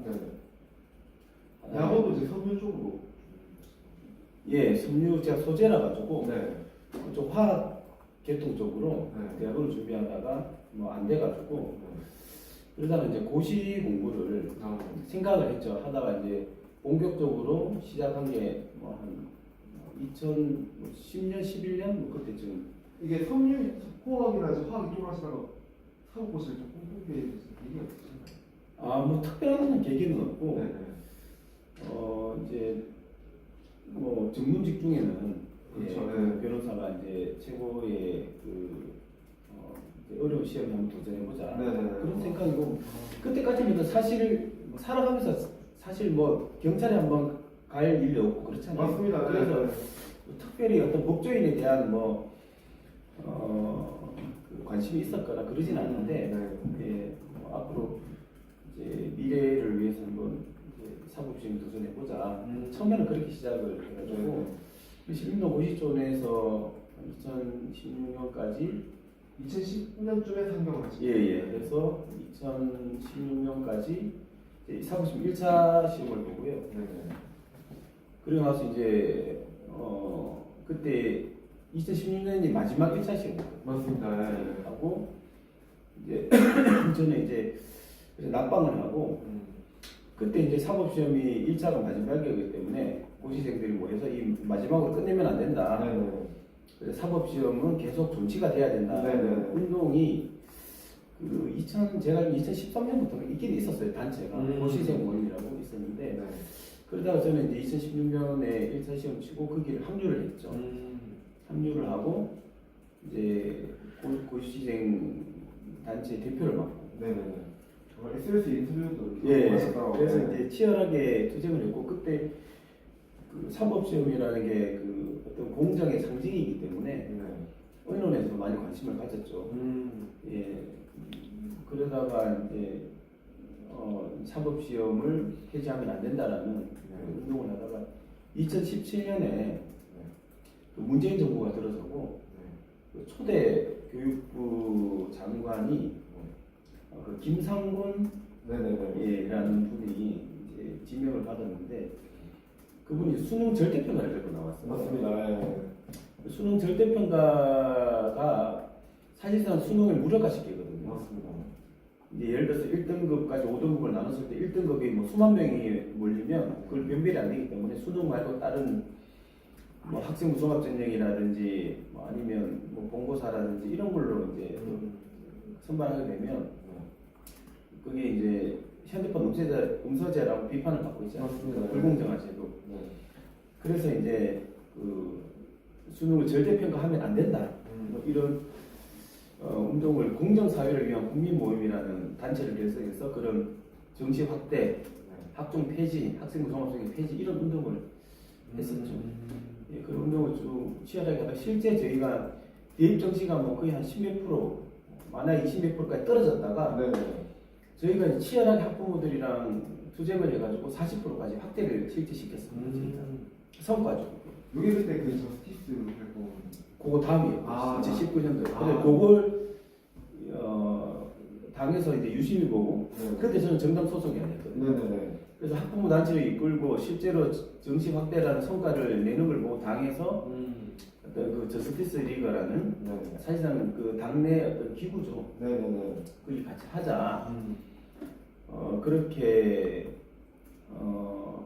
네. 대학원도 이제 섬유 쪽으로. 예, 섬유제가 소재라 가지고 네. 좀 화학 계통 쪽으로 네. 대학원을 준비하다가 뭐 안 돼가지고 그러다가 이제 고시 공부를 생각을 했죠. 하다가 이제 본격적으로 시작한 게 뭐 한 2010년, 11년 뭐 그때쯤. 이게 섬유 화학이나 화학 이쪽으로 하시다가 사고고시를 좀 꿈꾸게 되신 계기가 있으신가요? 뭐 특별한 계기는 없고 네. 이제 뭐 전문직 중에는 그렇죠. 예, 그 변호사가 이제 최고의 이제 어려운 시험에 한번 도전해보자 그런 생각이고 그때까지는 사실 뭐 살아가면서 사실 뭐 경찰에 한번 갈 일이 없고 그렇잖아요. 맞습니다. 그래서 뭐 특별히 어떤 법조인에 대한 그 관심이 있었거나 그러진 않는데 예, 뭐 앞으로 이제 미래를 위해서 한번 사법시험 도전해보자. 처음에는 그렇게 시작을 해가지고 신림동 고시존에서 2016년까지 2010년쯤에 상경을 하시죠? 예. 그래서 2016년까지 사법시험 1차 시험을 보고요. 그리고 나서 이제 그때 2016년이 마지막 1차 시험이었거든요. 맞습니다. 하고 이제 저는 이제 낙방을 하고 그때 이제 사법시험이 1차가 마지막이었기 때문에 고시생들이 모여서 이 마지막으로 끝내면 안 된다. 그래서 사법시험은 계속 존치가 돼야 된다. 운동이 제가 2013년부터 있긴 있었어요. 단체가 고시생 모임이라고 있었는데 그러다가 저는 이제 2016년에 1차 시험 치고 거기를 합류를 했죠. 합류를 하고 이제 고시생 단체 대표를 맡고. SBS 인터뷰도 예. 하셨다고. 그래서 이제 치열하게 투쟁을 했고 그때 그 사법시험이라는 게 그 어떤 공정의 상징이기 때문에 언론에서 많이 관심을 가졌죠. 예. 그러다가 이제 사법시험을 폐지하면 안 된다라는 운동을 하다가 2017년에 그 문재인 정부가 들어서고 그 초대 교육부 장관이 그 김상곤 라는 분이 이제 지명을 받았는데 그분이 수능 절대평가를 들고 나왔어요. 맞습니다. 수능 절대평가가 사실상 수능을 무력화시키거든요. 맞습니다. 이제 예를 들어서 1등급까지 5등급을 나눴을 때 1등급이 뭐 수만 명이 몰리면 그걸 변별이 안 되기 때문에 수능 말고 다른 뭐 학생부 종합전형이라든지 뭐 아니면 뭐 본고사라든지 이런 걸로 이제 선발하게 되면 그게 이제 현대판 음서제라고 비판을 받고 있지 않습니까? 불공정한 제도. 그래서 이제 그 수능을 절대평가하면 안 된다. 뭐 이런 운동을 공정사회를 위한 국민모임이라는 단체를 결성해서 그런 정시 확대, 학종 폐지, 학생부 종합전형 폐지 이런 운동을 했었죠. 예, 그런 운동을 쭉 치열하게 하다가 실제 저희가 대입 정시가 뭐 거의 한 10몇 프로, 많아야 20몇 프로까지 떨어졌다가 저희가 치열하게 학부모들이랑 투쟁을 해가지고 40%까지 확대를 실제 시켰습니다. 성과죠. 여기 그때 그 저스티스 활동 그거 다음이에요. 아, 2019년도에. 근데 그걸 당에서 이제 유심히 보고 그때 저는 정당 소속이 아니었거든요. 그래서 학부모 단체를 이끌고 실제로 정시 확대라는 성과를 내는 걸 보고 당에서 어떤 그 저스티스 리그라는 사실상 그 당내 어떤 기구죠. 그걸 같이 하자. 그렇게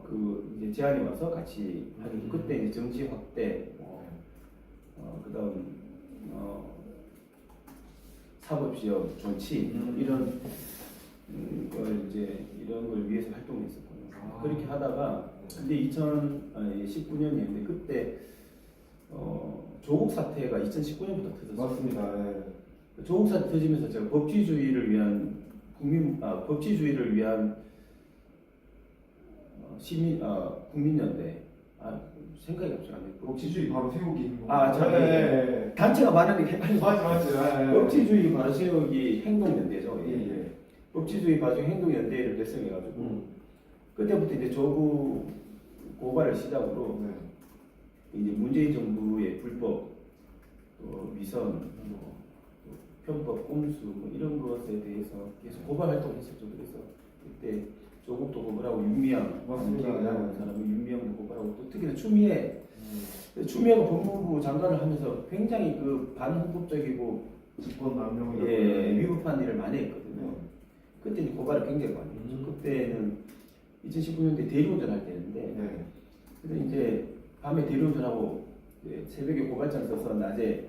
그 이제 제안이 와서 같이 하게. 그때 이제 정시 확대, 그다음 사법시험, 존치 이런 걸 이제 이런 걸 위해서 활동했었거든요. 그렇게 하다가 근데 2019년이었는데 그때 조국 사태가 2019년부터 터졌어요. 맞습니다. 조국 사태 터지면서 제가 법치주의를 위한 국민연대 생각이 없지 않네요. 법치주의 바로 세우기. 단체가 많으니까 헷갈리죠. 맞죠. 법치주의 바로 세우기 행동연대죠. 법치주의 바로 행동연대를 결성해가지고 그때부터 이제 조국 고발을 시작으로 이제 문재인 정부의 불법, 위선, 편법, 꼼수 뭐 이런 것에 대해서 계속 고발 활동을 했었죠. 그래서 그때 조국도 고발하고 윤미향 맞습니다. 나오는 사람이 윤미향도 고발하고 또 특히나 추미애 추미애가 법무부 장관을 하면서 굉장히 그 반헌법적이고 집권 남용이라고. 위법한 일을 많이 했거든요. 그때 이제 고발을 굉장히 많이 했죠. 그때는 2019년도에 대리운전 할 때였는데 네. 그래서 이제 밤에 대리운전하고 새벽에 고발장 써서 낮에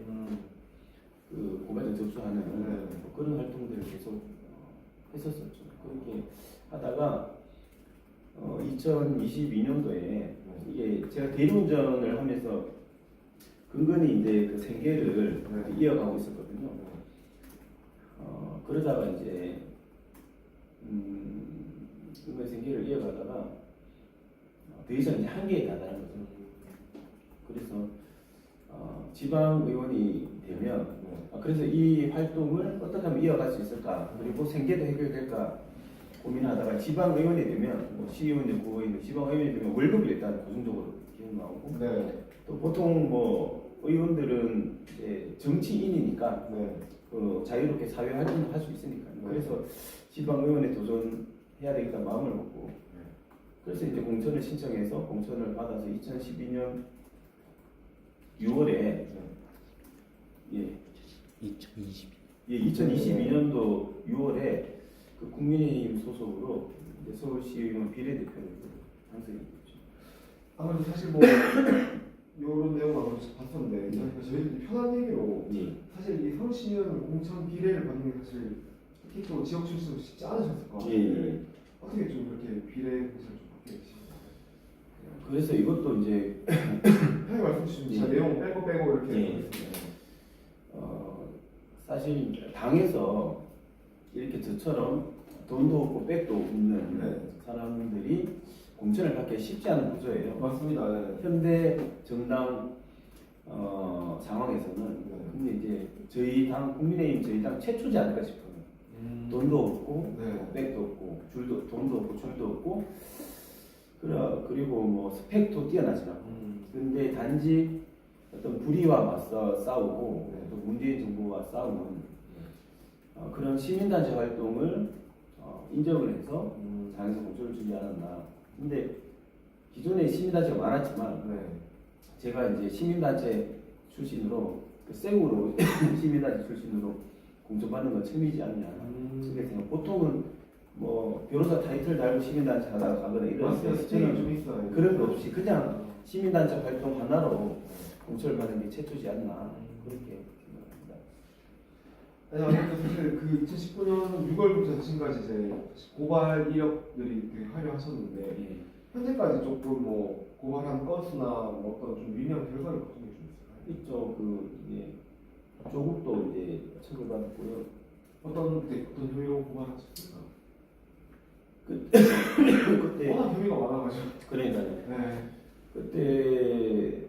그 고발장 접수하는 뭐 그런 활동들을 계속 했었었죠. 그렇게 하다가 2022년도에 이게 제가 대리운전을 하면서 근근히 이제 그 생계를 이어가고 있었거든요. 그러다가 이제 근근히 생계를 이어가다가 더 이상 이제 한계에 다다른 거죠. 그래서 지방 의원이 되면 그래서 이 활동을 어떻게 하면 이어갈 수 있을까 그리고 생계도 해결될까 고민하다가 지방 의원이 되면 뭐 시의원이나 구의원, 지방 의원이 되면 월급이 일단 고정적으로 기록 나오고 또 보통 뭐 의원들은 이제 정치인이니까 그 자유롭게 사회 활동을 할 수 있으니까 그래서 지방 의원에 도전해야 되겠다 마음을 먹고 그래서 이제 공천을 신청해서 공천을 받아서 2012년 6월에 2022년도 6월에 그 국민의힘 소속으로 이제 서울시의원 비례대표로 당선됐죠. 아무래도 사실 뭐 이런 내용을 봤었는데 저희들 편한 얘기로 사실 이 서울시의원 공천 비례를 받는 게 사실 특히 또 지역 출신으로 쉽지 않으셨을 것 같아요. 어떻게 좀 그렇게 비례 공천을 좀 받게 되시나요? 그래서 이것도 이제 편하게 말씀 주시면 내용 빼고 이렇게 사실 당에서 이렇게 저처럼 돈도 없고 백도 없는 사람들이 공천을 받기 쉽지 않은 구조예요. 맞습니다. 현대 정당 상황에서는 근데 이제 저희 당 국민의힘 저희 당 최초지 않을까 싶어요. 돈도 없고 백도 없고 돈도 없고 줄도 없고 그리고 뭐 스펙도 뛰어나지 않고 근데 단지 어떤 불의와 맞서 싸우고 또 문재인 정부와 싸우는 그런 시민단체 활동을 인정을 해서 당에서 공천을 주지 않았나. 근데 기존에 시민단체가 많았지만 제가 이제 시민단체 출신으로 생으로 시민단체 출신으로 공천받는 건 처음이지 않냐. 그렇게 생각. 보통은 뭐 변호사 타이틀 달고 시민단체 하다가 가거나 이러는데 저는 그런 거 없이 그냥 시민단체 활동 하나로 공천을 받는 게 최초지 않나 그렇게 생각합니다. 아니 아무래도 사실 그 2019년 6월부터 지금까지 이제 고발 이력들이 되게 화려하셨는데 현재까지 조금 뭐 고발한 건수나 뭐 어떤 좀 유의미한 결과를 거둔 게 좀 있을까요? 있죠. 조국도 이제 처벌받았고요. 어떤 혐의로 고발하셨습니까? 그때 워낙 혐의가 많아가지고. 그러니까요. 그때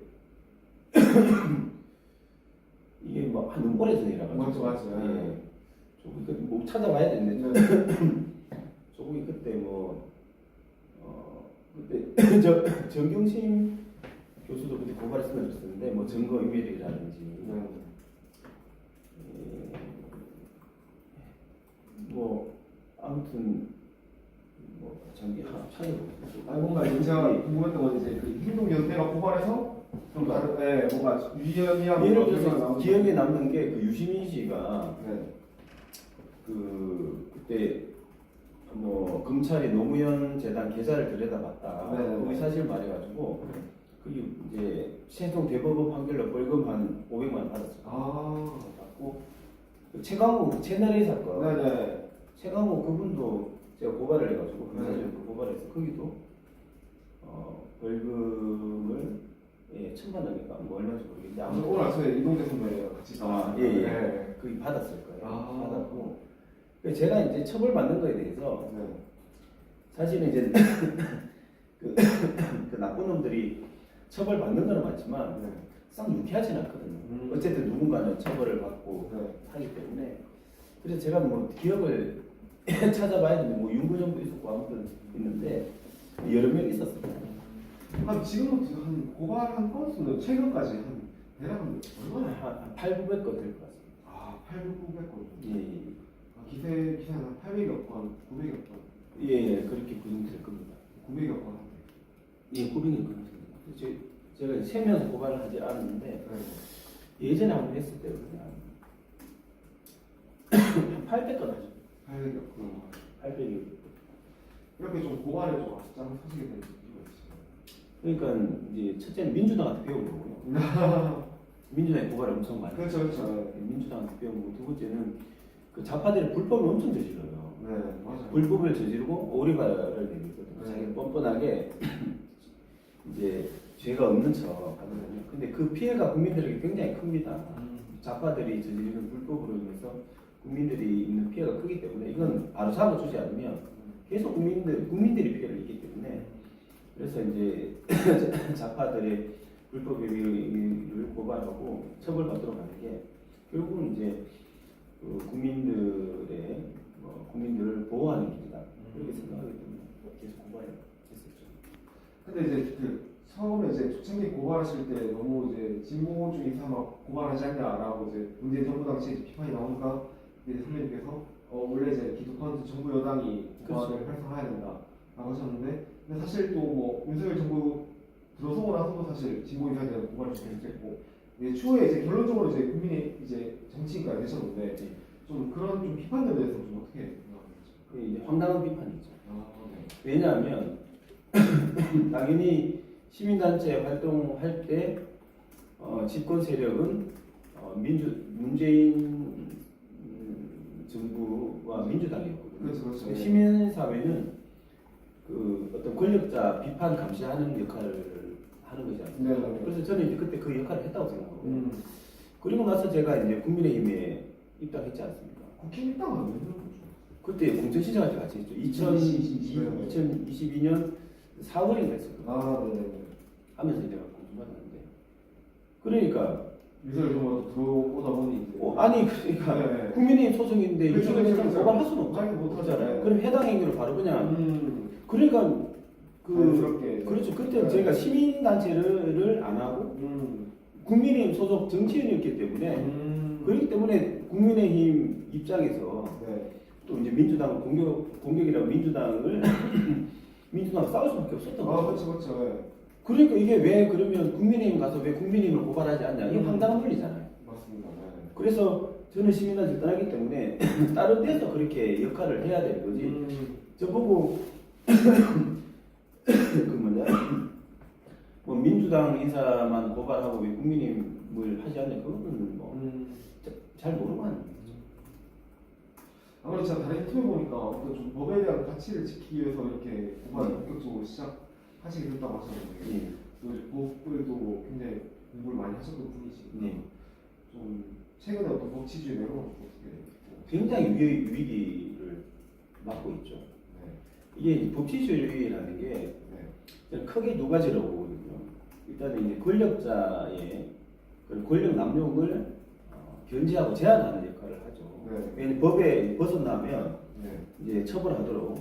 이게 뭐 한 오래 전이라 가지고 맞죠. 조국이 뭐 찾아봐야 되는데 조국이 그때 그때 정경심 교수도 그때 고발했으면 좋겠는데 뭐 증거 인멸이라든지 뭐 아무튼 뭐 장기 찾아보겠습니다. 뭔가 제가 궁금했던 건 이제 그 행동연대가 고발해서 좀 다른 뭔가 위험이야. 예를 들어서 기억에 남는 게 그 유시민 씨가 그때 뭐 검찰이 노무현 재단 계좌를 들여다봤다. 그 사실 말해가지고 그게 이제 최종 대법원 판결로 벌금 한 500만 원 받았어요. 받고 최강욱 채널A 사건. 최강욱 그분도 제가 고발을 해가지고 검사장도 고발해서 거기도 벌금을 1,000만 원인가 뭐 얼마인지 모르겠는데 아무튼 오늘 아침에 이동재 선배랑 같이 그게 받았을 거예요. 받았고 제가 이제 처벌받는 거에 대해서 사실은 이제 그 나쁜 놈들이 처벌받는 거는 맞지만 싹 유쾌하진 않거든요. 어쨌든 누군가는 처벌을 받고 하기 때문에 그래서 제가 뭐 기억을 찾아봐야 되면 뭐 윤구정도 있었고 아무튼 있는데 여러 명 있었습니다. 지금부터 한 고발한 건수는 최근까지 한 대략 얼마나? 한 800건 될 것 같습니다. 800, 900건. 예. 기사는 한 800여 건, 900여 건. 예, 그렇게 구성될 겁니다. 900여 건. 예, 900일 겁니다. 제가 세면서 고발을 하지 않았는데 네. 예전에 한번 했을 때 한 800건 하죠. 800여 건. 800이. 이렇게 좀 고발에 좀 앞장 서시게 된 이유가 있어요. 그러니까 이제 첫째는 민주당한테 배우려고요. 민주당이 고발을 엄청 많이. 그렇죠, 그렇죠. 해요. 민주당한테 배우고 두 번째는 그 좌파들이 불법을 엄청 저질러요. 네, 맞아요. 불법을 저지르고 오리발을 내리거든요. 네. 자기는 뻔뻔하게 이제 죄가 없는 척 하거든요. 근데 그 피해가 국민들에게 굉장히 큽니다. 좌파들이 저지르는 불법으로 인해서 국민들이 있는 피해가 크기 때문에 이건 바로 잡아주지 않으면 계속 국민들이 피해를 입기 때문에 그래서 이제 좌파들의 불법 행위를 고발하고 처벌받도록 하는 게 결국은 이제 그 국민들을 보호하는 길이다 그렇게 생각하기 때문에 계속 고발했었죠. 근데 이제 그 처음에 이제 초창기 고발하실 때 너무 이제 진보주의 삼아 고발하지 않냐라고 이제 문재인 정부 당시에 이제 비판이 나오니까 이제 선배님께서 원래 이제 기득권 정부 여당이 고발을 활성화해야 된다라고 하셨는데 근데 사실 또 뭐 윤석열 정부 들어서고 나서도 사실 진보 인사에 대한 고발을 좀 계속했고 추후에 이제 결론적으로 이제 국민이 이제 정치인까지 되셨는데 좀 그런 좀 비판에 대해서 좀 어떻게 생각하세요? 그 이제 황당한 비판이죠. 네. 왜냐하면 당연히 시민단체 활동할 때 집권 세력은 문재인 정부와 민주당이었거든요. 그렇죠, 그렇죠. 시민사회는 그 어떤 권력자 비판 감시하는 역할을 하는 거지 않습니까? 네. 그래서 저는 이제 그때 그 역할을 했다고 생각하고 그리고 나서 제가 이제 국민의힘에 입당했지 않습니까? 국회 입당은 왜 그런 거죠? 그때 공천시장할 때 같이 했죠. 2022년 4월인가 했었거든요. 아, 네네. 하면서 이제 공천받았는데 그러니까 윤석열 정부가 들어오다 보니 이제 아니 그러니까 네. 국민의힘 소속인데 그렇죠, 이쪽에 그렇죠, 그렇죠. 고발할 수는 아니, 못하잖아요. 그럼 해당 행위를 바로 그냥 그러니까 자연스럽게 그렇죠. 그때 네. 제가 시민단체를 안 하고 국민의힘 소속 정치인이었기 때문에 그렇기 때문에 국민의힘 입장에서 네. 또 이제 민주당 공격이라고 민주당 싸울 수밖에 없었던 아, 거죠. 그렇죠, 그렇죠. 네. 그러니까 이게 왜 그러면 국민의힘 가서 왜 국민의힘을 고발하지 않냐? 이게 황당한 논리잖아요. 맞습니다. 네. 그래서 저는 시민단체 떠나기 때문에 다른 데서 그렇게 역할을 해야 되는 거지. 저보고 그 뭐 민주당 인사만 고발하고 왜 국민의힘을 하지 않냐? 그거는 뭐 잘 모르고 하는 거죠. 아무래도 제가 다른 유튜브 보니까 어떤 좀 법에 대한 가치를 지키기 위해서 이렇게 고발을 본격적으로 시작하시게 됐다고 하셨는데 네. 또 이제 법글도 굉장히 공부를 많이 하셨던 분이시니까 네. 좀 최근에 어떤 법치주의 내용은 어떻게 굉장히 위기를 맞고 있죠. 네. 이게 이제 법치주의라는 게 네. 크게 두 가지라고 보거든요. 일단은 이제 권력자의 그런 권력 남용을 견제하고 제한하는 역할을 하죠. 네. 왜냐하면 법에 벗어나면 네. 이제 처벌하도록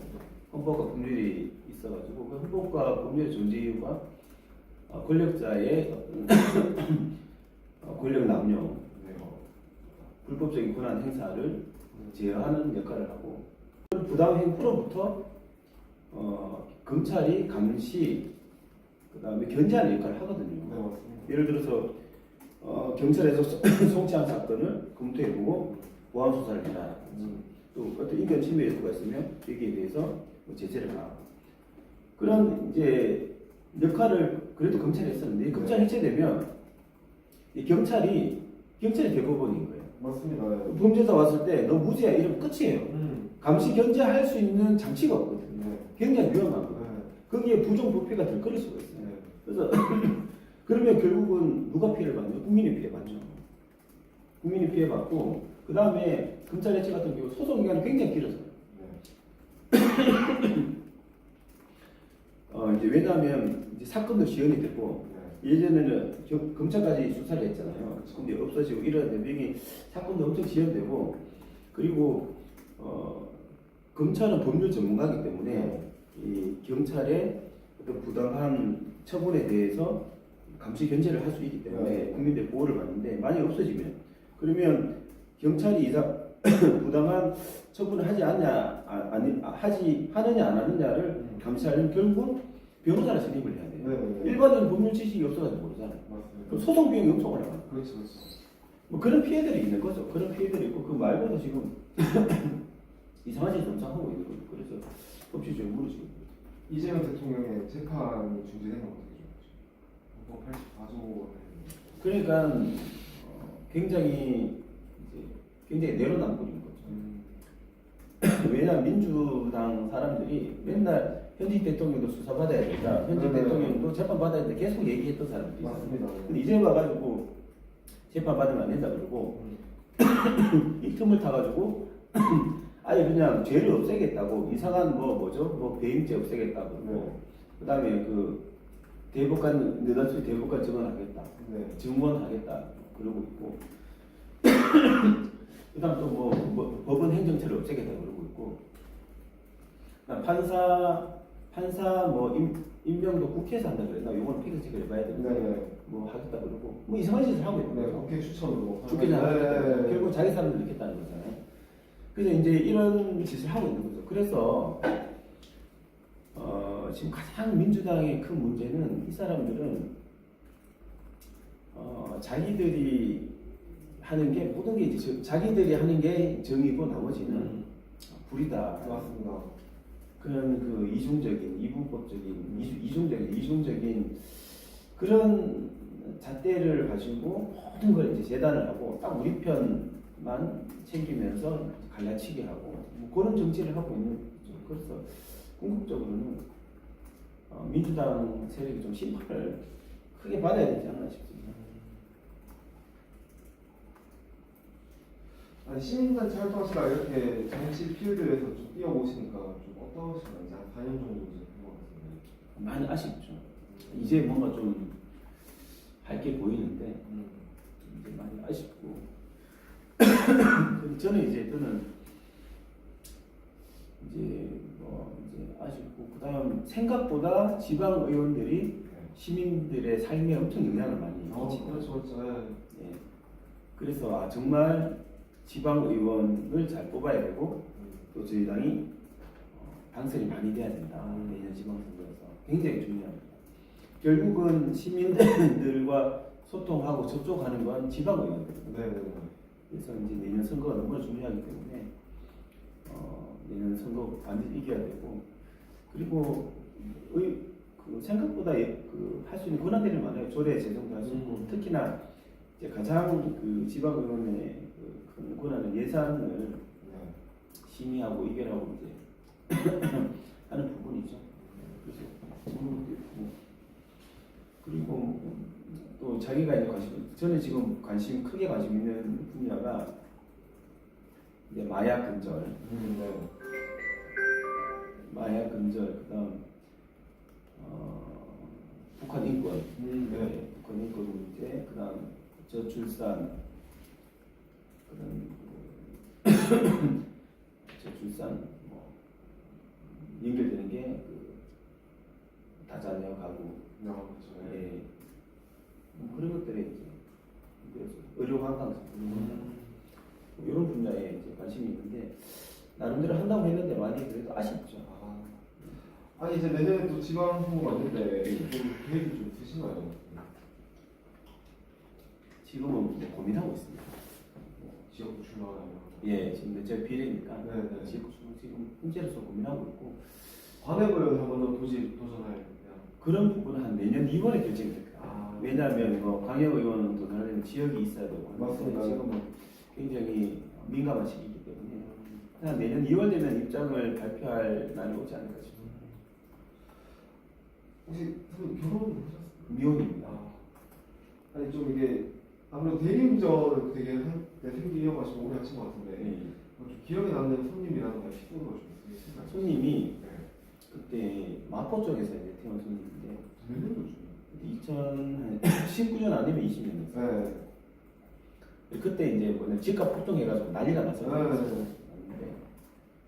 헌법과 법률이 있어가지고 그 헌법과 법률의 존재 이유가 권력자의 권력 남용, 네. 불법적인 권한 행사를 제어하는 역할을 하고 부당행위로부터 검찰이 감시 그다음에 견제하는 역할을 하거든요. 네, 맞습니다. 예를 들어서 경찰에서 송치한 사건을 검토해보고 보안 수사를 해라. 또 어떤 인권 침해 요소가 있으면 여기에 대해서 뭐 제재를 하고 그런 이제 역할을 그래도 검찰이 했었는데 검찰 해체되면 이 경찰이 대법원인 거예요. 맞습니다. 네. 범죄자 왔을 때 너 무죄야 이러면 끝이에요. 감시 견제할 수 있는 장치가 없거든요. 네. 굉장히 위험하거든요. 네. 거기에 부정부패가 들끓을 수가 있어요. 네. 그래서 그러면 결국은 누가 피해를 받냐? 국민이 피해받죠. 국민이 피해받고 그 다음에 검찰 해체 같은 경우 소송 기간이 굉장히 길어져요. 이제 왜냐하면 이제 사건도 지연이 되고 예전에는 검찰까지 수사를 했잖아요. 근데 없어지고 이러는데 이게 사건도 엄청 지연되고 그리고 검찰은 법률 전문가이기 때문에 이 경찰의 어떤 부당한 처분에 대해서 감시 견제를 할 수 있기 때문에 국민들의 보호를 받는데 만약 없어지면 그러면 경찰이 부당한 처분을 하지 않냐, 하느냐 안 하느냐를 감시하려면 결국은 변호사를 선임을 해야 돼요. 네. 일반인 법률 지식이 없어가지고 모르잖아요. 맞습니다. 그럼 소송 비용이 엄청 올라가요. 그렇죠. 뭐 그런 피해들이 있는 거죠. 그런 피해들이 있고 그 말고도 지금 이상한 짓을 엄청 하고 있는 거죠. 그래서 법치주의 무너지고 있는 거죠. 이재명 대통령의 재판이 중지된 건 어떻게 좀 84조. 그러니까 굉장히 내로남불인 거죠. 왜냐하면 민주당 사람들이 맨날 현직 대통령도 수사받아야 된다. 현직 네. 대통령도 재판받아야 된다. 계속 얘기했던 사람들이 있어요. 맞습니다. 근데 이제 와가지고 재판받으면 안 된다 그러고 이 틈을 타가지고 아예 그냥 죄를 없애겠다고 이상한 뭐 배임죄 없애겠다고 그러고 네. 그다음에 그 대법관 너희들 대법관 증언하겠다. 네. 증언하겠다 그러고 있고 그다음 또 뭐 법원 행정처를 없애겠다 그러고 있고 그다음 판사 뭐 임명도 국회에서 한다 그랬나 요거는 팩트 체크를 해봐야 되는데 네. 뭐 하겠다 그러고 뭐 이상한 짓을 하고 있는 네. 거죠. 국회 추천으로. 죽겠냐 네. 결국 자기 사람들 넣겠다는 거잖아요. 그래서 이제 이런 짓을 하고 있는 거죠. 그래서 지금 가장 민주당의 큰 문제는 이 사람들은 자기들이 하는 게 모든 게 이제 자기들이 하는 게 정의고 나머지는 불이다. 맞습니다. 그런 그 이중적인 이분법적인 이중적인 그런 잣대를 가지고 모든 걸 이제 재단을 하고 딱 우리 편만 챙기면서 갈라치기 하고 뭐 그런 정치를 하고 있는 거죠. 그래서 궁극적으로는 민주당 세력이 좀 심판을 크게 받아야 되지 않나 싶습니다. 아니, 시민단체 활동하시다가 이렇게 정치 필드에서 좀 뛰어보시니까 좀 어떠신가요? 이제 한 4년 정도 이제 된것 같은데. 많이 아쉽죠. 이제 뭔가 좀 할 게 보이는데 이제 많이 아쉽고 저는 이제 아쉽고 그다음 생각보다 지방 의원들이 시민들의 삶에 엄청 영향을 많이 끼치고 그렇죠. 예. 그래서 정말 지방 의원을 잘 뽑아야 되고 또 저희 당이 당선이 많이 돼야 된다. 내년 지방선거에서 굉장히 중요합니다. 결국은 시민들과 소통하고 접촉하는 건 지방 의원들입니다. 네. 그래서 이제 내년 선거가 너무 중요하기 때문에 내년 선거 반드시 이겨야 되고 그리고 생각보다 할 수 있는 권한들이 많아요. 조례 제정도 할 수 있고 특히나 이제 가장 그 지방 의원의 큰 권한은 예산을 심의하고 의결하고 이제 하는 부분이죠. 그래서 그런 것도 있고 그리고 또 자기가 이제 저는 지금 크게 관심 있는 분야가 이제 마약 근절, 마약 근절, 그다음 북한 인권, 북한 인권 문제, 그다음 저출산, 그다음 저출산 뭐 연결되는 게 다자녀 가구, 예, 그런 것들에 이제 그래서 의료 관광 이런 분야에 이제 관심이 있는데 나름대로 한다고 했는데 많이 그래도 아쉽죠. 아니 이제 내년에 또 지방 선거 왔는데 좀 계획이 좀 있으신가요? 지금은 뭐 고민하고 있습니다. 지역구 출마하려면. 예, 지금 제 비례니까 네네. 지금 현재로서 고민하고 있고 관외부연 한번 더 도전할. 그런 부분은 한 내년 2월에 결정이 될 거예요. 왜냐하면 광역의원은 도전하려면 지역이 있어야 되고 맞습니다. 지금은 굉장히 민감한 시기이기 때문에 한 내년 2월 되면 입장을 발표할 날이 오지 않을까 싶습니다. 혹시 선생님 결혼은 하셨어요? 미혼입니다. 아니 좀 이게 아무래도 대리운전 되게 생기려고 하시고 오래 하신 것 같은데 좀 기억에 남는 손님이라든가 피부가 좀 있으신가요? 손님이 그때 마포 쪽에서 이제 태어난 손님인데 몇 년도죠? 2019년 아니면 20년 됐어요. 네. 그때 이제 뭐냐 집값 폭등해가지고 난리가 났었는데 네.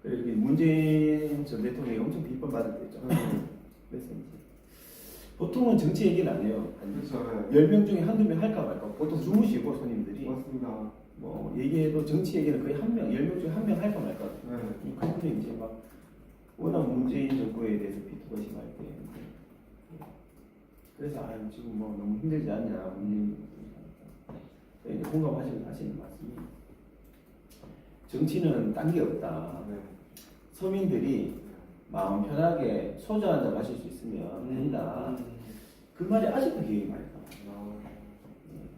그리고 문재인 전 대통령이 엄청 비판 받을 때죠. 그래서 이제 보통은 정치 얘기는 안 해요. 그렇죠. 10명 중에 한두 명 할까 말까. 보통 주무시고 손님들이. 맞습니다. 뭐 얘기해도 정치 얘기는 거의 한 명, 10명 중에 한 명 할까 말까. 네. 그분이 이제 막 워낙 문재인 정부에 대해서 비토가 심할 때. 그래서 아 지금 뭐 너무 힘들지 않냐 문재인 정부. 이제 공감하시면서 하시는 말씀이 정치는 딴 게 없다. 네. 서민들이 마음 편하게 소주 한 잔 마실 수 있으면 된다. 그 말이 아직도 기억이 많이 나요.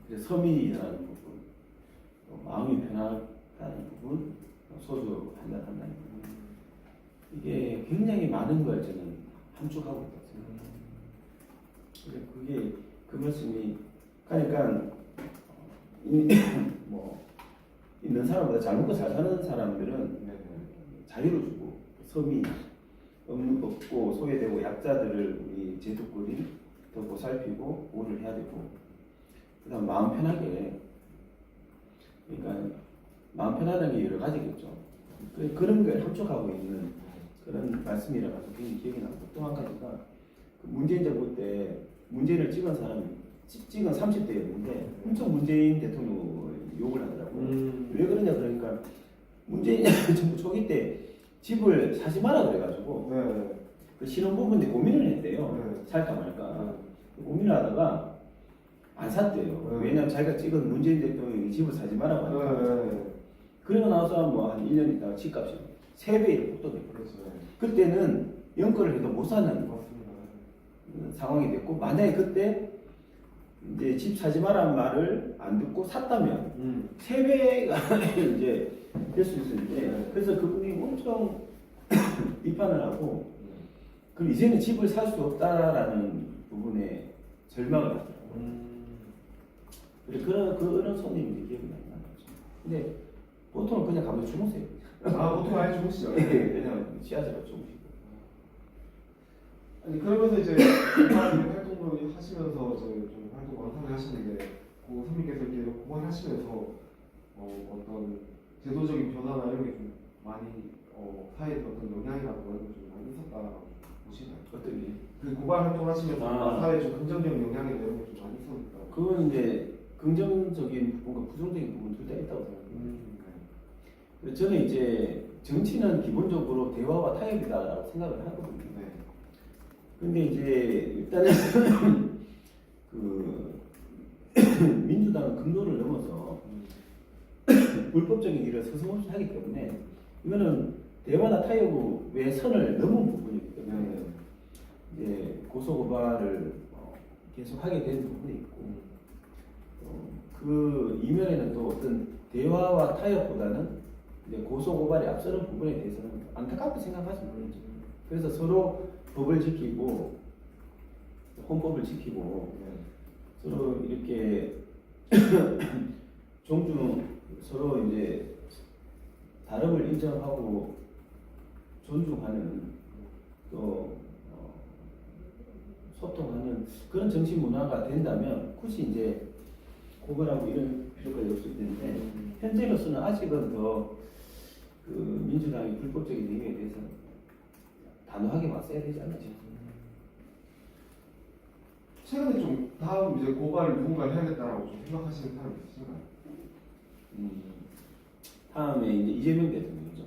그래서 서민이라는 부분, 또 마음이 편하다는 부분, 소주 한 잔 한다는 부분, 이게 굉장히 많은 걸 저는 함축하고 있다고 생각합니다. 그게 그 말씀이 그러니까 뭐 있는 사람보다 잘 먹고 잘 사는 사람들은 자유를 주고 서민 없고 소외되고 약자들을 우리 제도권이 더 보살피고 보호를 해야 되고 그다음 마음 편하게 그러니까 마음 편하다는 게 여러 가지겠죠. 그런 걸 함축하고 있는 그런 말씀이라 가지고 굉장히 기억이 나고 또 한 가지가 그 문재인 정부 때 문재인을 찍은 사람이 찍은 30대였는데 엄청 문재인 대통령을 욕을 하더라고요. 왜 그러냐 그러니까 문재인 정부 초기 때 집을 사지 마라 그래가지고 네. 그 신혼부부인데 고민을 했대요. 네. 살까 말까. 고민을 하다가 안 샀대요. 네. 왜냐면 자기가 찍은 문재인 대통령이 집을 사지 말라고 하니까. 네. 그러고 나서 뭐 한 1년 있다가 집값이 3배로 폭등했고 그렇죠. 그때는 연끌을 해도 못 사는 맞습니다. 상황이 됐고 만약에 그때 이제 집 사지 마라는 말을 안 듣고 샀다면 3배가 이제 될 수 있었는데 네. 그래서 그분이 엄청 비판을 하고 그럼 이제는 집을 살 수 없다라는 부분에 절망을 하더라고요. 그래 그런 손님이 기억이 많이 나는 거죠. 근데 보통은 그냥 가면 주무세요. 아, 보통 아예 주무시죠? 왜냐면 지하철가 주무시고. 아니, 그러면서 이제 활동을 하시면서 이제 좀 활동 많다고 하시는데, 그 선생님께서 이렇게 그만 하시면서 어떤 제도적인 변화나 이런 게 좀 많이 사회에 어떤 영향이라든가 이런 게 좀 많이 있었다라고 보시나요? 어떤 게? 그 고발 활동하시면서 아. 사회에 좀 긍정적인 영향이나 이런 게 좀 많이 있었니까. 그건 이제 긍정적인 부분과 부정적인 부분 둘 다 있다고 생각합니다. 근데 저는 이제 정치는 기본적으로 대화와 타협이다라고 생각을 하거든요. 네. 근데 이제 일단은 그 민주당은 금도를 넘어서 불법적인 일을 서슴없이 하기 때문에 이거는 대화나 타협 외 선을 넘은 부분이기 때문에 이제 고소고발을 계속 하게 되는 부분이 있고 그 이면에는 또 어떤 대화와 타협보다는 이제 고소고발이 앞서는 부분에 대해서는 안타깝게 생각하지 말죠. 그래서 서로 법을 지키고 헌법을 지키고 서로 이렇게 존중 서로 이제 다름을 인정하고 존중하는 또 소통하는 그런 정치 문화가 된다면 굳이 이제 고발하고 이런 필요까지 없을 텐데 현재로서는 아직은 더 그 민주당의 불법적인 행위에 대해서 단호하게 맞서야 되지 않나 싶습니다. 최근에 좀 다음 이제 고발을 누군가 해야겠다라고 좀 생각하시는 사람이 있으신가요? 다음에 이제 이재명 대통령이죠.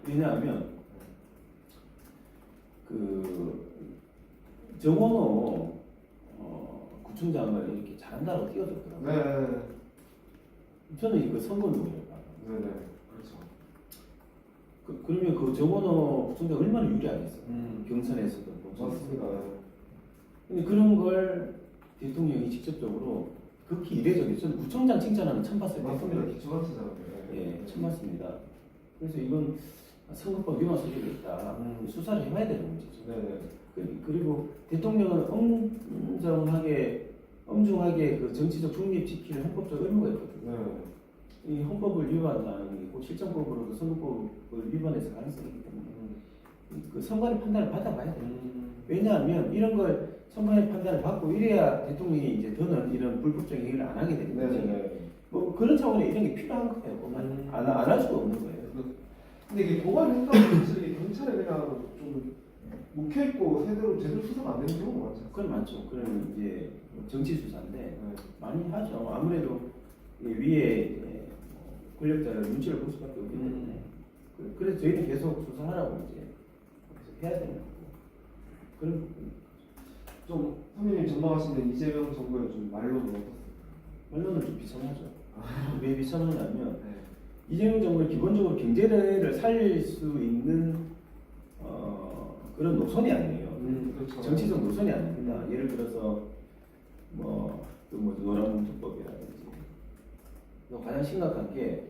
왜냐하면 그 정원호 구청장을 이렇게 잘한다고 띄워줬더라고요. 네. 저는 그 선거용이라고 봐요. 네네. 그렇죠. 그러면 그 정원호 구청장 얼마나 유리하겠어요. 경선에서도 맞습니다. 근데 그런 걸 대통령이 직접적으로 극히 이례적이죠. 저는 구청장 칭찬하는 처음 봤어요. 맞습니다. 기초감사잖아요. 예, 처음 봤습니다. 그래서 이건 선거법 위반 소지가 있다. 수사를 해봐야 되는 문제죠. 네. 그리고 대통령은 엄중하게 그 정치적 중립 지키는 헌법적 의무가 있거든요. 네. 이 헌법을 위반하는 게 있고 실정법으로도 선거법을 위반해서 가능성이 있기 때문에 그 선관위 판단을 받아봐야 돼요. 왜냐하면 이런 걸 선관위 판단을 받고 이래야 대통령이 이제 더는 이런 불법적인 행위를 안 하게 되는 거지. 네네. 뭐 그런 차원에 이런 게 필요한 거예요. 안 할 수가 없는 거예요. 근데 이게 고발을 한다고 사실 이게 경찰에 그냥 좀 묵혀있고 제대로 수사가 안 되는 경우가 많죠. 그건 많죠. 그런 이제 정치 수사인데 네. 많이 하죠. 아무래도 이 위에 이제 권력자를 눈치를 볼 수밖에 없기 때문에 그래서 저희는 계속 수사하라고 이제 계속 해야 되는 거고 그런 부분. 좀 선배님 전망하시는 이재명 정부의 좀 말로는 어떻습니까? 언론은 좀 비참하죠. 왜 비참하냐면 네. 이재명 정부는 기본적으로 경제를 살릴 수 있는 그런 노선이 아니에요. 그렇죠. 정치적 노선이 아닙니다. 예를 들어서 뭐 노란봉투법이라든지 또 가장 심각한 게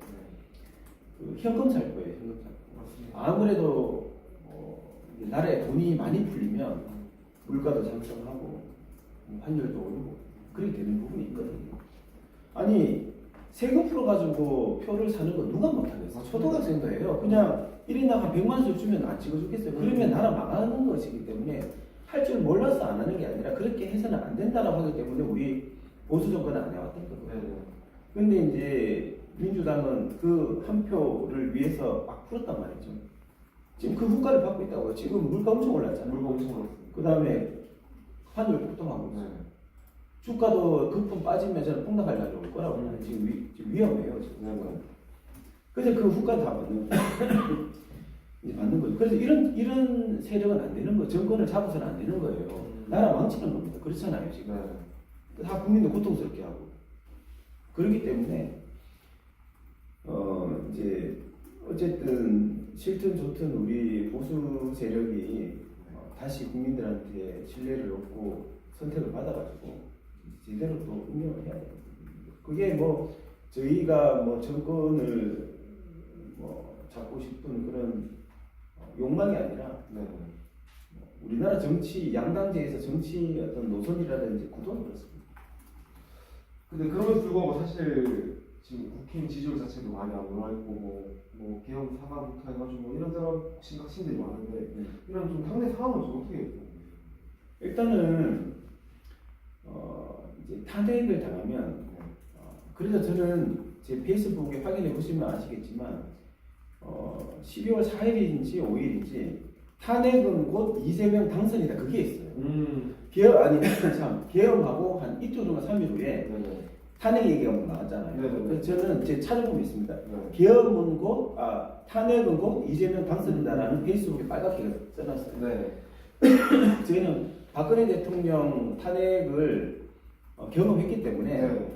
그 현금 살 거예요. 현금 살 거. 맞습니다. 아무래도 이제 나라에 돈이 많이 풀리면 물가도 상승하고 환율도 오르고 그렇게 되는 부분이 있거든요. 아니 세금 풀어가지고 표를 사는 거 누가 못하겠어? 초등학생도 해요. 그냥 1인당 한 100만 원씩 주면 안 찍어주겠어요. 그러면 나라 망하는 것이기 때문에 할 줄 몰라서 안 하는 게 아니라 그렇게 해서는 안 된다라고 하기 때문에 우리 보수 정권은 안 해왔던 거거든요. 근데 이제 민주당은 그 한 표를 위해서 막 풀었단 말이죠. 지금 그 후과를 받고 있다고요. 지금 물가 엄청 올랐잖아요. 물가 엄청 올랐습니다. 그 다음에 환율 폭등하고 있어요. 네. 주가도 거품 빠지면 저는 폭락할 날이 올 거라고 봐요. 지금 위험해요. 지금. 그래서 그 후과 다 받는 이제 받는 거죠. 그래서 이런 세력은 안 되는 거예요. 정권을 잡아서는 안 되는 거예요. 나라 망치는 겁니다. 그렇잖아요 지금. 다 국민들 고통스럽게 하고. 그렇기 때문에 이제 어쨌든 싫든 좋든 우리 보수 세력이 다시 국민들한테 신뢰를 얻고 선택을 받아가지고 제대로 또 운영을 해야 돼요. 그게 뭐 저희가 뭐 정권을 뭐 잡고 싶은 그런 욕망이 아니라 우리나라 정치 양당제에서 정치 어떤 노선이라든지 구도는 그렇습니다. 근데 그럼에도 불구하고 사실 지금 국힘 지지율 자체도 많이 안 올라있고 뭐 개헌 사과부터 해가지고 뭐 이런저런 심각신들이 많은데 이런 좀 당내 상황은 좀 어떻게 해요? 일단은 이제 탄핵을 당하면 그래서 저는 제 페이스북에 확인해 보시면 아시겠지만 12월 4일인지 5일인지 탄핵은 곧 이재명 당선이다 그게 있어요. 개헌하고 한 이틀 동안 3일 후에 탄핵 얘기가 나왔잖아요. 그래서 저는 제 찾아보면 있습니다. 개헌은 곧 탄핵은 곧 이재명 당선이다라는 페이스북에 빨갛게 써놨어요. 저희는 박근혜 대통령 탄핵을 경험했기 때문에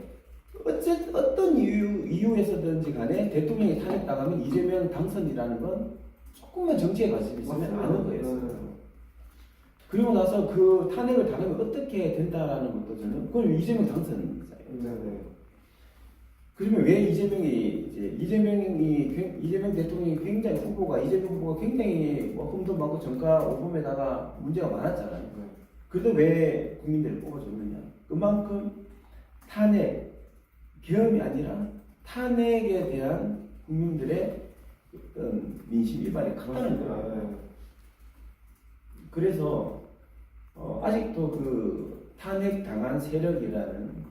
어떤 이유에서든지 간에 대통령이 탄핵당하면 이재명 당선이라는 건 조금만 정치에 관심이 있으면 아는 거였어요. 그리고 나서 그 탄핵을 당하면 어떻게 된다라는 것도 저는 그건 이재명 당선이잖아요. 그러면 왜 이재명 대통령이 굉장히 이재명 후보가 굉장히 뭐 흠도 많고 정가 오범에다가 문제가 많았잖아요. 그래도 왜 국민들을 뽑아줬느냐? 그만큼 탄핵 계엄이 아니라 탄핵에 대한 국민들의 어떤 민심 위반이 컸다는 거예요. 그래서 아직도 그 탄핵 당한 세력이라는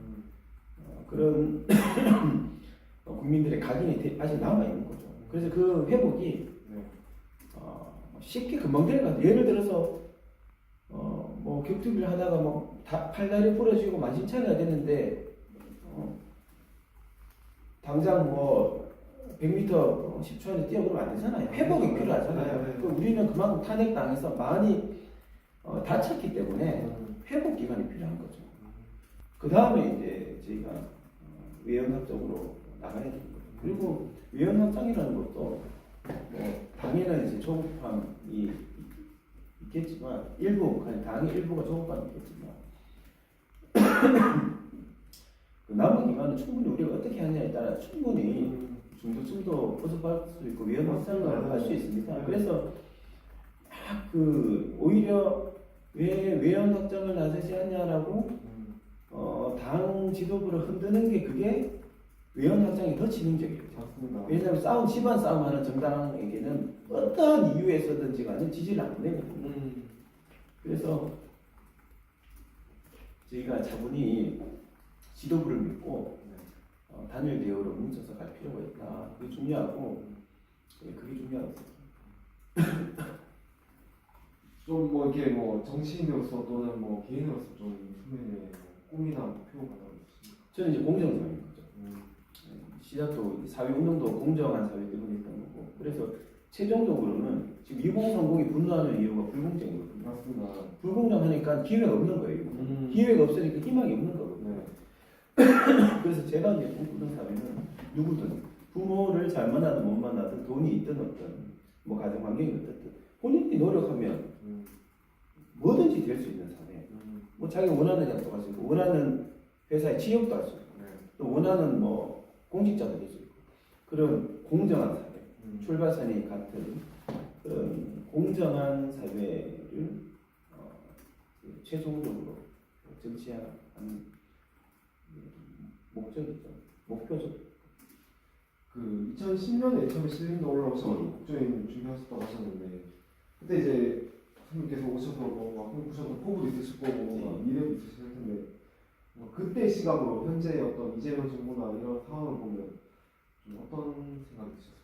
그런 국민들의 각인이 아직 남아 있는 거죠. 그래서 그 회복이 쉽게 금방 될 것 같아요. 예를 들어서 뭐 격투기를 하다가 뭐 팔다리 부러지고 만신창이가 됐는데 당장 뭐 100m 10초 안에 뛰어보면 안 되잖아요. 회복이 필요하잖아요. 우리는 그만큼 탄핵 당해서 많이 다쳤기 때문에 회복 기간이 필요한 거죠. 그 다음에 이제 저희가 외연합적으로 나가야 되는 거죠. 그리고 외연합장이라는 것도 뭐 당에는 이제 조급함이 있겠지만 당의 일부가 조급함이 있겠지만 그 남은 기간은 충분히 우리가 어떻게 하느냐에 따라 충분히 중도층도 포섭할 수 있고 외연합장을 할 수 있습니다. 그래서 오히려 왜 외연합장을 나서지 않냐라고 당 지도부를 흔드는 게 그게 외연합장이 더 치명적이에요. 왜냐하면 집안 싸움하는 정당에게는 어떠한 이유에서든지 간에 지지를 안 내거든요. 그래서 저희가 차분히 지도부를 믿고 단일 대우로 뭉쳐서 갈 필요가 있다. 그게 중요하고 그게 중요하고 좀 뭐 이렇게 뭐 정치인으로서 또는 뭐 개인으로서 좀 선배님의 꿈이나 목표가 있습니까? 저는 이제 공정상인 거죠. 시작도 사회 운동도 공정한 사회 때문에 있던 거고 그래서 최종적으로는 지금 2030이 분노하는 이유가 불공정이거든요. 맞습니다. 불공정하니까 기회가 없는 거예요. 기회가 없으니까 희망이 없는 거거든요. 네. 그래서 제가 이제 꿈꾸는 사회는 누구든 부모를 잘 만나든 못 만나든 돈이 있든 없든 뭐 가정 환경이 어떻든 본인이 노력하면 뭐든지 될 수 있는 사회. 뭐 자기 원하는 대학도 갈 수 있고 원하는 회사에 취업도 할 수 있고 또 원하는 뭐 공직자도 될 수 있고 그런 공정한 사회. 출발선이 같은 그런 공정한 사회를 최종적으로 정치하는 목적이죠. 목표죠. 그 2010년에 처음에 신림도 올라오셔서 국조인 준비하셨다고 하셨는데 그때 이제 선생님께서 오셔서 뭐 꿈꾸셨던 포부도 있으실 거고 뭐 미래도 있으실 텐데 뭐 그때 시각으로 현재 어떤 이재명 정부나 이런 상황을 보면 좀 어떤 생각이 드셨을까요?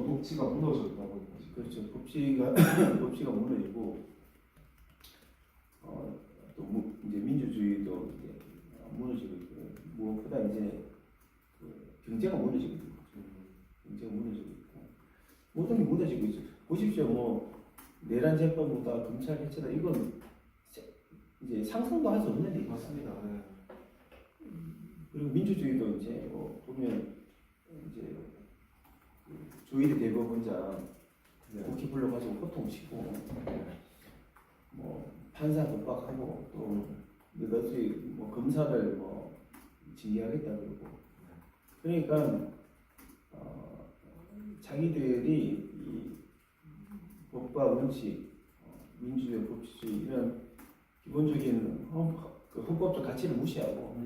법치가 무너졌다고 보시죠. 그렇죠. 법치가 무너지고 또 이제 민주주의도 이제 무너지고 있고 무엇보다 이제 그 경제가 무너지고 있고 경제가 무너지고 있고 모든 게 무너지고 있죠. 보십시오. 뭐 내란 재판보다 검찰 해체다 이건 이제 상상도 할 수 없는 일이 맞습니다. 네. 그리고 민주주의도 이제 뭐 보면 이제 조일의 대법원장 국회 불러가지고 호통치고 뭐 판사 독박하고 또 너희 뭐 검사를 뭐 징계하겠다 그러고 그러니까 자기들이 이 법과 원칙, 민주주의 법치주의 이런 기본적인 헌법적 가치를 무시하고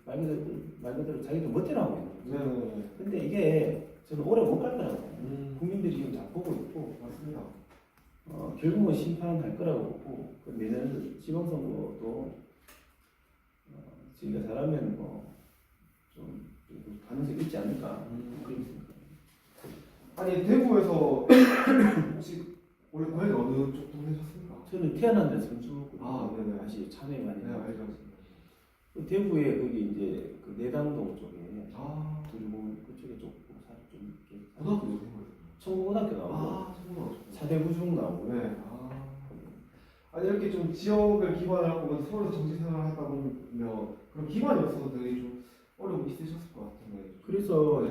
말 그대로 자기들 멋대로 하고 있는 거죠. 근데 이게 저는 오래 못 갈 거라고. 국민들이 지금 다 보고 있고. 맞습니다. 결국은 심판할 거라고 보고, 내년 지방선거도 저희가 잘하면 좀 가능성이 있지 않을까. 그런 생각. 아니 대구에서 혹시 원래 고향이 어느 쪽 동네셨습니까? 저는 태어난 데 선수고. 네네. 다시 참여 많이. 네, 알죠. 대구에 거기 이제 그 내당동 쪽에. 그리고 그쪽에 좀 이렇게. 고등학교 어디 거예요? 청구고등학교 나오고. 청구고등학교. 사대구중 나오고. 네. 아니 이렇게 좀 지역을 기반을 하고 서울에서 정치 생활을 하다 보면 그런 기반이 없어서 되게 좀 어려움이 있으셨을 것 같은데. 그래서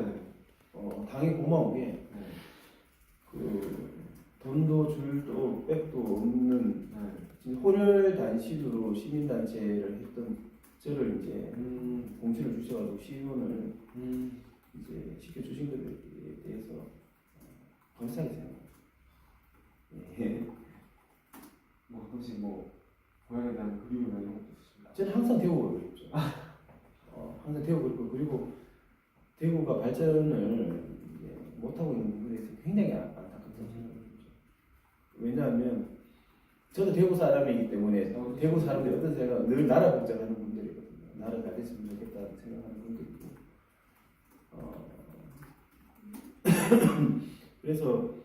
당이 고마운 게 그 돈도 줄도 백도 없는 혼혈 단신으로 시민단체를 했던 저를 이제 공천을 주셔가지고 시의원을 이제 시켜주신 것에 대해서 감사하게 생각합니다. 예. 뭐 가끔씩 뭐 고향에 대한 그리움이나 이런 것도 있으십니까? 저는 항상 대구가 그립죠. 항상 대구가 그립고 그리고 대구가 발전을 이제 못하고 있는 부분에 대해서 굉장히 안타깝다고 생각합니다. 왜냐하면 저도 대구 사람이기 때문에 대구 사람들이 어떤 생각 늘 나라 걱정하는 분들이거든요. 나라 잘 됐으면 좋겠다는 생각하는 분들이고 그래서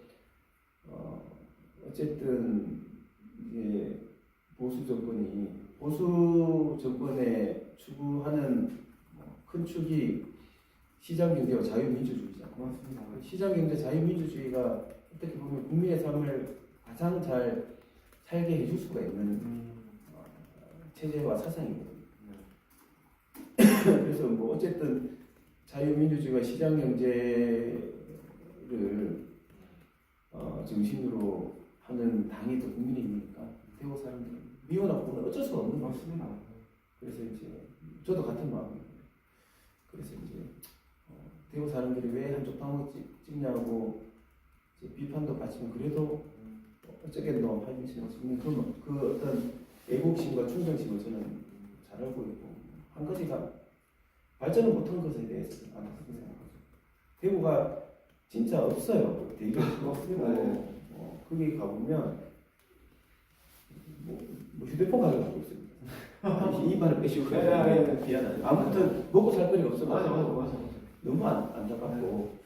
어쨌든 이게 보수 정권에 추구하는 큰 축이 시장 경제와 자유민주주의잖아요. 맞습니다. 시장 경제 자유민주주의가 어떻게 보면 국민의 삶을 가장 잘 살게 해줄 수가 있는 체제와 사상이거든요. 그래서 뭐 어쨌든 자유민주주의와 시장 경제를 중심으로 하는 당이 또 국민의힘이니까 대구 사람들은 미워하고는 어쩔 수가 없는 거죠. 맞습니다. 그래서 이제 저도 같은 마음이에요. 그래서 이제 대구 사람들이 왜 한쪽 당을 찍냐고 이제 비판도 받지만 그래도 어쩌겠노 하면서 그 어떤 애국심과 충성심을 저는 잘 알고 있고 한 가지가 발전을 못한 것에 대해서 안타깝게 생각하죠. 대구가 진짜 없어요. 되게 없고 거기 가보면 뭐 휴대폰 가게 갖고 있습니다. 이만을 빼시고 미안하네. 아무튼 먹고 살 거리가 없어. 맞아. 너무 안타깝고